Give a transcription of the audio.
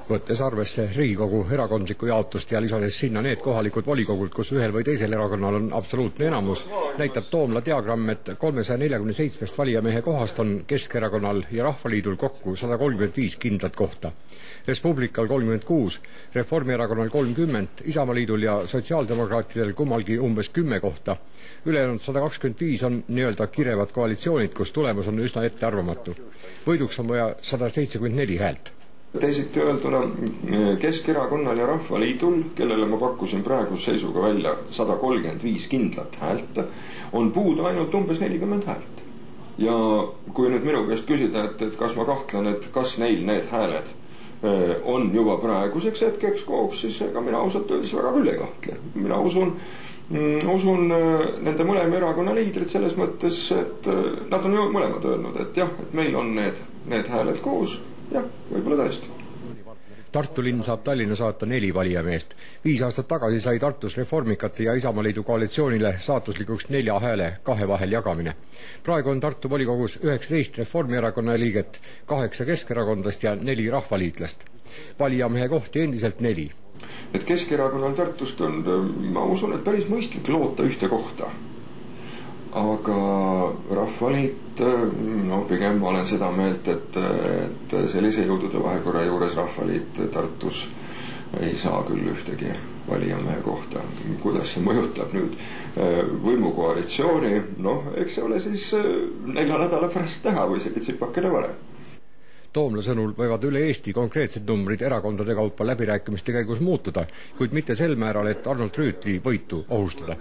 võttes arvesse Riigikogu erakondlikku jaotust ja lisades sinna need kohalikud volikogud, kus ühel või teisel erakonnal on absoluutne enamus, näitab Toomla diagramm, et 347 valijamehe kohast on Keskerakonnal ja Rahvaliidul kokku 135 kindlat kohta. Respublikal 36, Reformierakonnal 30, Isamaaliidul ja sotsiaaldemokraatidel kummalgi umbes 10 kohta. Ülejäänud 125 on nii-öelda kirevad koalitsioonid, kus tulemus on üsna ettearvamatu. Võiduks on vaja 174 häält. Teisiti öelduna Keskerakonnal ja Rahvaliidul, kellele ma pakkusin praeguse seisuga välja 135 kindlat häält, on puudu ainult umbes 40 häält. Ja kui nüüd minu käest küsida, et kas ma kahtlen, et kas neil need hääled on juba praeguseks hetkeks koos, siis ega mina ausalt öeldes väga küll ei kahtle. Mina usun nende mõlema erakonna liidrid selles mõttes, et nad on ju mõlemad öelnud, et jah, et meil on need hääled koos. Jah, võib-olla tõesti. Tartu linn saab Tallinna saata 4 valijameest. 5 aastat tagasi sai Tartus Reformikate ja Isamaaliidu koalitsioonile saatuslikuks 4 hääle 2 vahel jagamine. Praegu on Tartu volikogus 19 Reformierakonna liiget, 8 keskerakondlast ja 4 rahvaliitlast. Valijamehe kohti endiselt 4. Et Keskerakonnal Tartust on, ma usun, et päris mõistlik loota ühte kohta. Aga Rahvaliit, pigem olen seda meelt, et sellise jõudude vahekorra juures Rahvaliit Tartus ei saa küll ühtegi valijamehe kohta. Kuidas see mõjutab nüüd võimukoalitsiooni? Eks see ole siis 4 nädala pärast teha või see tsipakene varem. Toomla sõnul võivad üle Eesti konkreetsed numbrid erakondade kaupa läbirääkimiste käigus muutuda, kuid mitte sel määral, et Arnold Rüütli võitu ohustada.